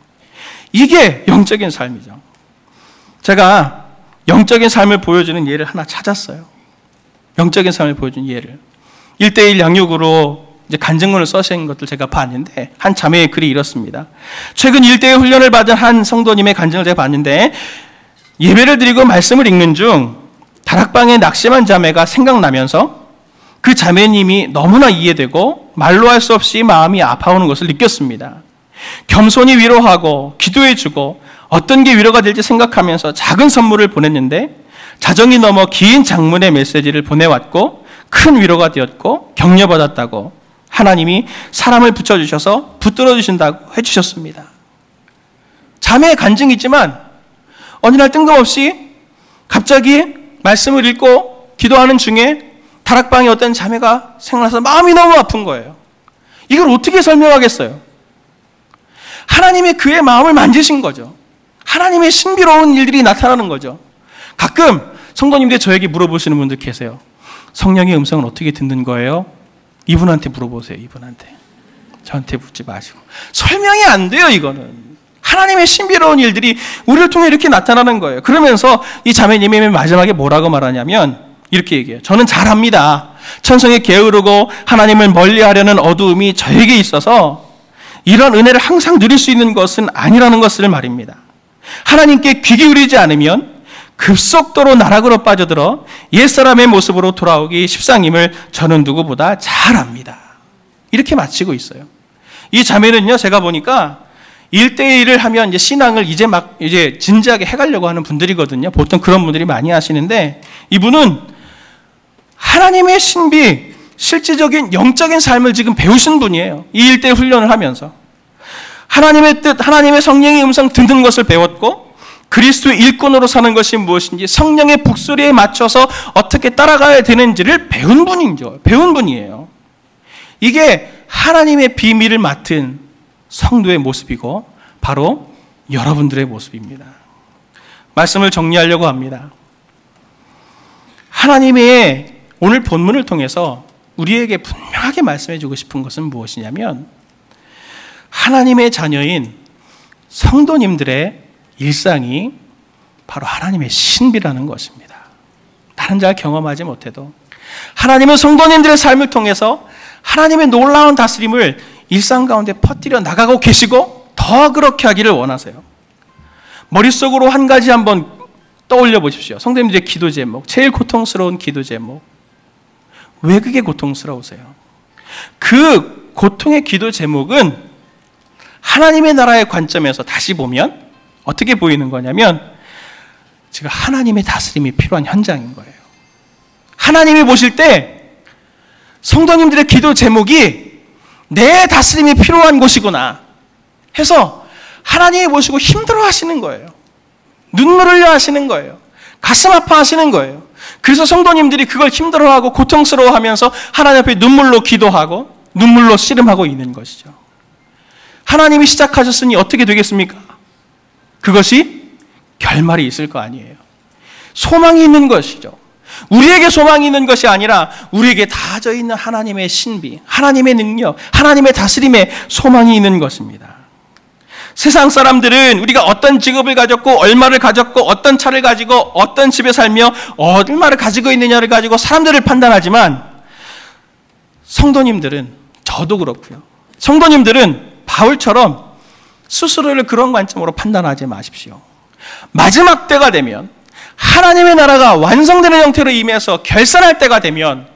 이게 영적인 삶이죠. 제가 영적인 삶을 보여주는 예를 하나 찾았어요. 영적인 삶을 보여주는 예를. 1:1 양육으로 이제 간증문을 써신 것들 제가 봤는데 한 자매의 글이 이렇습니다. 최근 1:1 훈련을 받은 한 성도님의 간증을 제가 봤는데 예배를 드리고 말씀을 읽는 중 다락방에 낙심한 자매가 생각나면서 그 자매님이 너무나 이해되고 말로 할 수 없이 마음이 아파오는 것을 느꼈습니다. 겸손히 위로하고 기도해주고 어떤 게 위로가 될지 생각하면서 작은 선물을 보냈는데 자정이 넘어 긴 장문의 메시지를 보내왔고 큰 위로가 되었고 격려받았다고 하나님이 사람을 붙여주셔서 붙들어 주신다고 해주셨습니다. 자매의 간증이 있지만 어느 날 뜬금없이 갑자기 말씀을 읽고 기도하는 중에 다락방에 어떤 자매가 생각나서 마음이 너무 아픈 거예요. 이걸 어떻게 설명하겠어요? 하나님이 그의 마음을 만지신 거죠. 하나님의 신비로운 일들이 나타나는 거죠. 가끔 성도님들 저에게 물어보시는 분들 계세요. 성령의 음성은 어떻게 듣는 거예요? 이분한테 물어보세요. 이분한테. 저한테 묻지 마시고. 설명이 안 돼요. 이거는. 하나님의 신비로운 일들이 우리를 통해 이렇게 나타나는 거예요. 그러면서 이 자매님이 마지막에 뭐라고 말하냐면 이렇게 얘기해요. 저는 잘합니다. 천성에 게으르고 하나님을 멀리하려는 어두움이 저에게 있어서 이런 은혜를 항상 누릴 수 있는 것은 아니라는 것을 말입니다. 하나님께 귀 기울이지 않으면 급속도로 나락으로 빠져들어 옛사람의 모습으로 돌아오기 십상임을 저는 누구보다 잘 압니다. 이렇게 마치고 있어요. 이 자매는요, 제가 보니까 1대1을 하면 이제 신앙을 이제 진지하게 해가려고 하는 분들이거든요. 보통 그런 분들이 많이 하시는데 이분은 하나님의 신비, 실질적인 영적인 삶을 지금 배우신 분이에요. 이 1대1 훈련을 하면서. 하나님의 뜻, 하나님의 성령의 음성 듣는 것을 배웠고 그리스도의 일꾼으로 사는 것이 무엇인지 성령의 북소리에 맞춰서 어떻게 따라가야 되는지를 배운 분이죠. 배운 분이에요. 이게 하나님의 비밀을 맡은 성도의 모습이고 바로 여러분들의 모습입니다. 말씀을 정리하려고 합니다. 하나님의 오늘 본문을 통해서 우리에게 분명하게 말씀해 주고 싶은 것은 무엇이냐면 하나님의 자녀인 성도님들의 일상이 바로 하나님의 신비라는 것입니다. 다른 자가 경험하지 못해도 하나님은 성도님들의 삶을 통해서 하나님의 놀라운 다스림을 일상 가운데 퍼뜨려 나가고 계시고 더 그렇게 하기를 원하세요. 머릿속으로 한 가지 한번 떠올려 보십시오. 성도님들의 기도 제목, 제일 고통스러운 기도 제목. 왜 그게 고통스러우세요? 그 고통의 기도 제목은 하나님의 나라의 관점에서 다시 보면 어떻게 보이는 거냐면 지금 하나님의 다스림이 필요한 현장인 거예요. 하나님이 보실 때 성도님들의 기도 제목이 내 다스림이 필요한 곳이구나 해서 하나님이 보시고 힘들어 하시는 거예요. 눈물 흘려 하시는 거예요. 가슴 아파 하시는 거예요. 그래서 성도님들이 그걸 힘들어하고 고통스러워하면서 하나님 앞에 눈물로 기도하고 눈물로 씨름하고 있는 것이죠. 하나님이 시작하셨으니 어떻게 되겠습니까? 그것이 결말이 있을 거 아니에요. 소망이 있는 것이죠. 우리에게 소망이 있는 것이 아니라 우리에게 다져 있는 하나님의 신비, 하나님의 능력, 하나님의 다스림에 소망이 있는 것입니다. 세상 사람들은 우리가 어떤 직업을 가졌고 얼마를 가졌고 어떤 차를 가지고 어떤 집에 살며 얼마를 가지고 있느냐를 가지고 사람들을 판단하지만 성도님들은, 저도 그렇고요, 성도님들은 바울처럼 스스로를 그런 관점으로 판단하지 마십시오. 마지막 때가 되면 하나님의 나라가 완성되는 형태로 임해서 결산할 때가 되면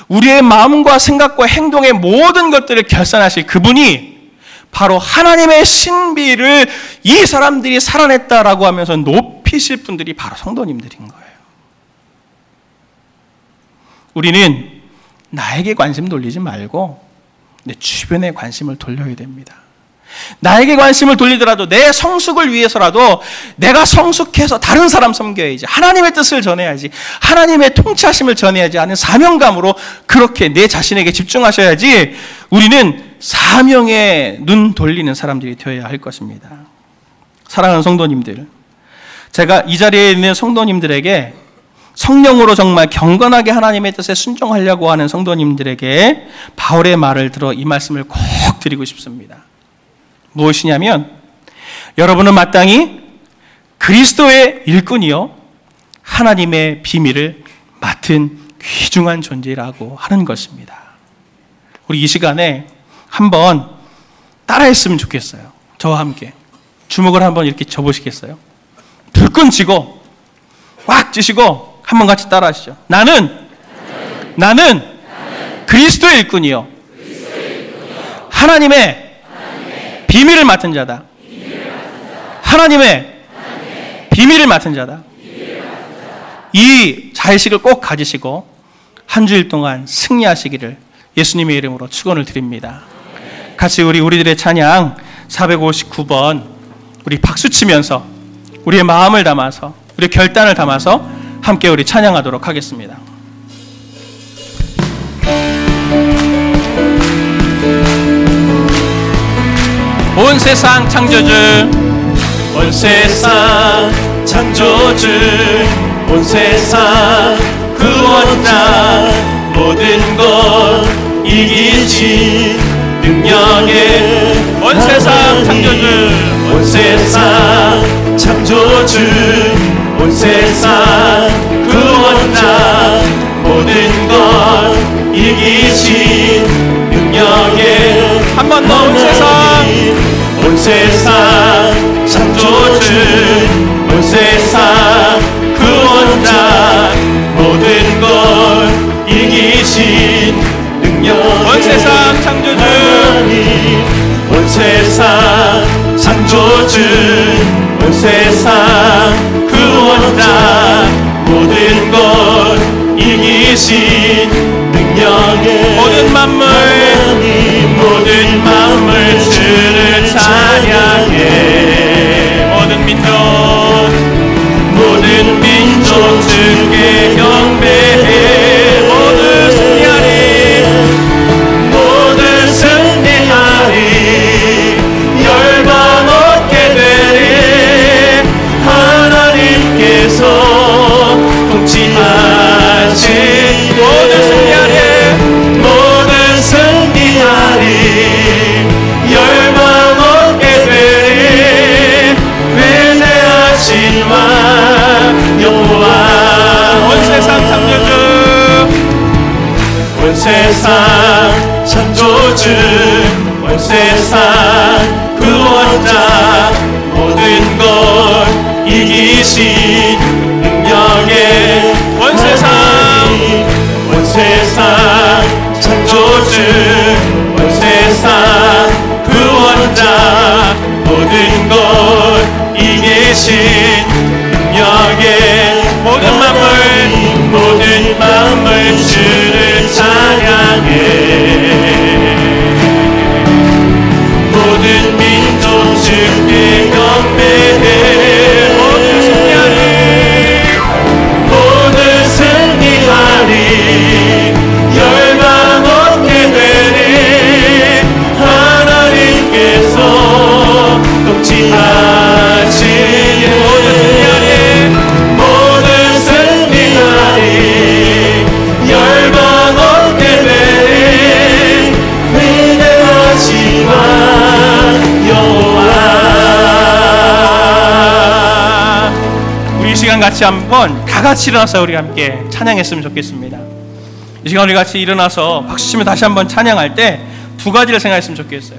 우리의 마음과 생각과 행동의 모든 것들을 결산하실 그분이 바로 하나님의 신비를 이 사람들이 살아냈다라고 하면서 높이실 분들이 바로 성도님들인 거예요. 우리는 나에게 관심 돌리지 말고 내 주변에 관심을 돌려야 됩니다. 나에게 관심을 돌리더라도 내 성숙을 위해서라도 내가 성숙해서 다른 사람 섬겨야지, 하나님의 뜻을 전해야지, 하나님의 통치하심을 전해야지 하는 사명감으로 그렇게 내 자신에게 집중하셔야지 우리는 사명에 눈 돌리는 사람들이 되어야 할 것입니다. 사랑하는 성도님들, 제가 이 자리에 있는 성도님들에게 성령으로 정말 경건하게 하나님의 뜻에 순종하려고 하는 성도님들에게 바울의 말을 들어 이 말씀을 꼭 드리고 싶습니다. 무엇이냐면 여러분은 마땅히 그리스도의 일꾼이요 하나님의 비밀을 맡은 귀중한 존재라고 하는 것입니다. 우리 이 시간에 한번 따라했으면 좋겠어요. 저와 함께 주먹을 한번 이렇게 져보시겠어요? 불끈 쥐고 꽉 쥐시고 한번 같이 따라하시죠. 나는 그리스도의 일꾼이요 하나님의 비밀을 맡은 자다. 하나님의 비밀을 맡은 자다. 이 자의식을 꼭 가지시고 한 주일 동안 승리하시기를 예수님의 이름으로 축원을 드립니다. 같이 우리들의 찬양 459번 우리 박수치면서 우리의 마음을 담아서 우리의 결단을 담아서 함께 우리 찬양하도록 하겠습니다. 온 세상 창조주 온 세상 창조주 온 세상 구원자 모든 것 이기신 능력의 온 세상 창조주 온 세상 창조주 온 세상 구원자 모든 것 이기신 능력의 한 번 더 온 세상 온 세상 창조주 온 세상 구원자 모든 것 이기신 능력 온 세상 창조주 온 세상 창조주 온 세상 구원자 모든 것 이기신 능력의 모든 만물 모든 만물 주를 찬양해 모든 민족 주께 경배해 모두 승리하리 열방 얻게 되리 하나님께서 통치하신 모든 승리하리 열방 얻게 되리 위대하신 왕 여호와 온 세상 창조주 온 세상 창조주 온 세상 구원자 모든 것 이기신 능력의 온 세상 창조주 온 세상 구원자 모든 것 이기신 능력의 모든 만물 주를 찬양해 모든 민족 주께 경배해 모두 승리하리 열방 얻게 되리 하나님께서 통치하신 모든 승리하리 열방 얻게 되리 위대하신 왕 여호와. 우리 이 시간 같이 한번 다 같이 일어나서 우리 함께 찬양했으면 좋겠습니다. 이 시간 우리 같이 일어나서 박수치며 다시 한번 찬양할 때 두 가지를 생각했으면 좋겠어요.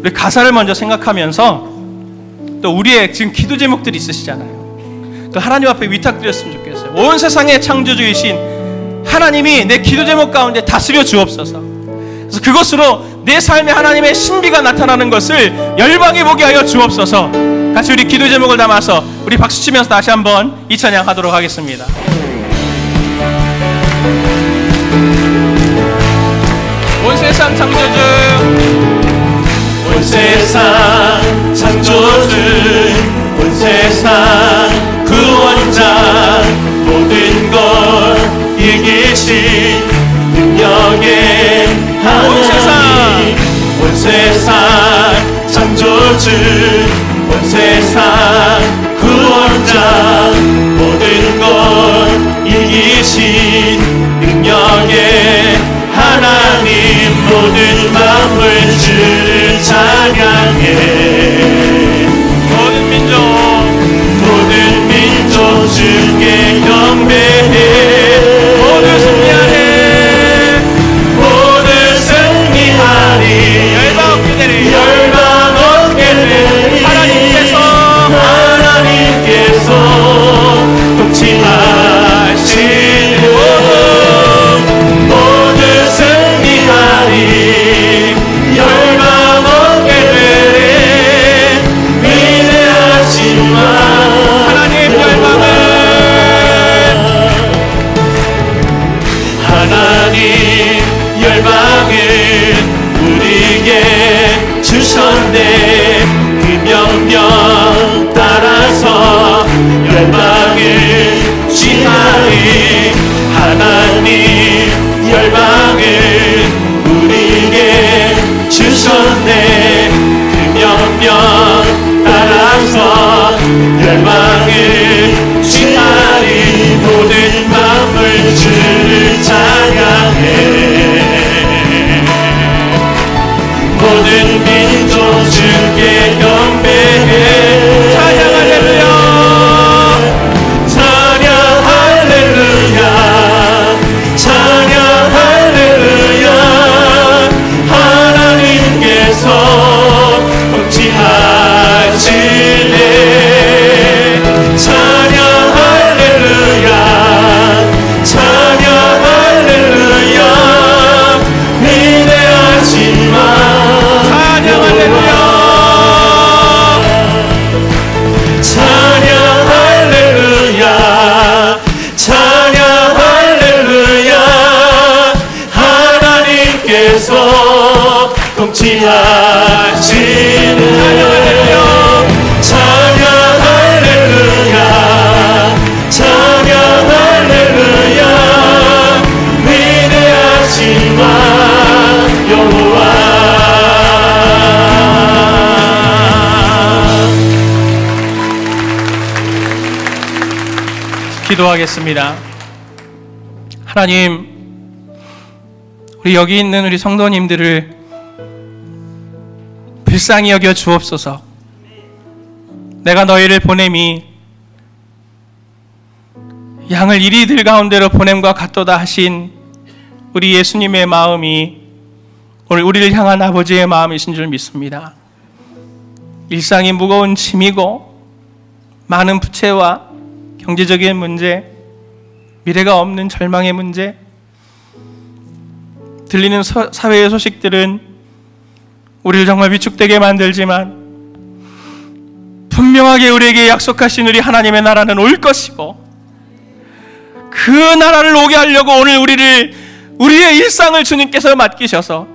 우리 가사를 먼저 생각하면서 또 우리의 지금 기도 제목들이 있으시잖아요. 그 하나님 앞에 위탁드렸으면 좋겠어요. 온 세상의 창조주이신 하나님이 내 기도 제목 가운데 다스려 주옵소서. 그래서 그것으로 내 삶에 하나님의 신비가 나타나는 것을 열방에 보게 하여 주옵소서. 같이 우리 기도 제목을 담아서 우리 박수치면서 다시 한번 이 찬양 하도록 하겠습니다. 온 세상 창조주 온 세상 창조주 온 세상 구원자 모든 것 이기신 능력의 하나님 온 세상 창조주 온 세상 구원자 모든 것 이기신 능력의 하나님 모든 만물 주를 찬양해 모든 민족 주께 경배해 모두 승리하리 열방 얻게 되리 하나님께서 통치하신 열방을 우리에게 주셨네. 그 명령 따라서 열방을 취하리. 모든 만물 주를 찬양해. 모든 민족 주께 경배해. 찬양 할렐루야, 찬양 할렐루야, 찬양 할렐루야. 하나님께서 통치하시네. 찬양 할렐루야, 찬양 할렐루야. 위대하시만 찬양 할렐루야, 찬양 할렐루야, 찬양 할렐루야. 하나님께서 통치하시는 찬양 할렐루야, 찬양 할렐루야. 위대하시만 여호와. 기도하겠습니다. 하나님, 우리 여기 있는 우리 성도님들을 불쌍히 여겨 주옵소서. 내가 너희를 보냄이 양을 이리들 가운데로 보냄과 같도다 하신 우리 예수님의 마음이 오늘 우리를 향한 아버지의 마음이신 줄 믿습니다. 일상이 무거운 짐이고 많은 부채와 경제적인 문제, 미래가 없는 절망의 문제, 들리는 사회의 소식들은 우리를 정말 위축되게 만들지만 분명하게 우리에게 약속하신 우리 하나님의 나라는 올 것이고, 그 나라를 오게 하려고 오늘 우리의 일상을 주님께서 맡기셔서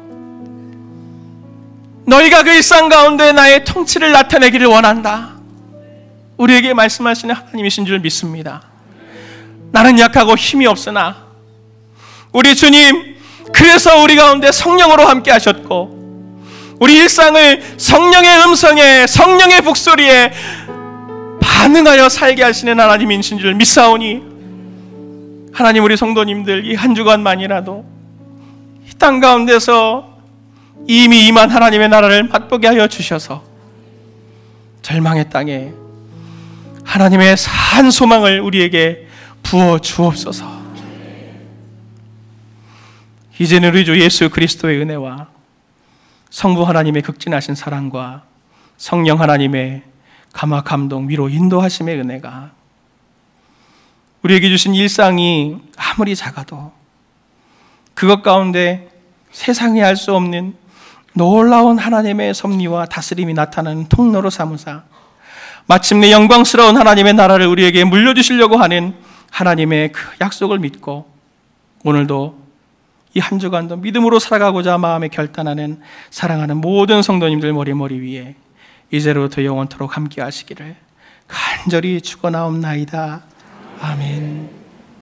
너희가 그 일상 가운데 나의 통치를 나타내기를 원한다, 우리에게 말씀하시는 하나님이신 줄 믿습니다. 나는 약하고 힘이 없으나 우리 주님, 그래서 우리 가운데 성령으로 함께 하셨고 우리 일상을 성령의 음성에, 성령의 북소리에 반응하여 살게 하시는 하나님이신 줄 믿사오니, 하나님, 우리 성도님들 이 한 주간만이라도 이 땅 가운데서 이미 임한 하나님의 나라를 맛보게 하여 주셔서 절망의 땅에 하나님의 산 소망을 우리에게 부어 주옵소서. 이제는 우리 주 예수 그리스도의 은혜와 성부 하나님의 극진하신 사랑과 성령 하나님의 감화, 감동, 위로, 인도하심의 은혜가 우리에게 주신 일상이 아무리 작아도 그것 가운데 세상이 알 수 없는 놀라운 하나님의 섭리와 다스림이 나타나는 통로로 삼으사 마침내 영광스러운 하나님의 나라를 우리에게 물려주시려고 하는 하나님의 그 약속을 믿고 오늘도 이 한 주간도 믿음으로 살아가고자 마음에 결단하는 사랑하는 모든 성도님들 머리 위에 이제로부터 영원토록 함께 하시기를 간절히 축원하옵나이다. 아멘.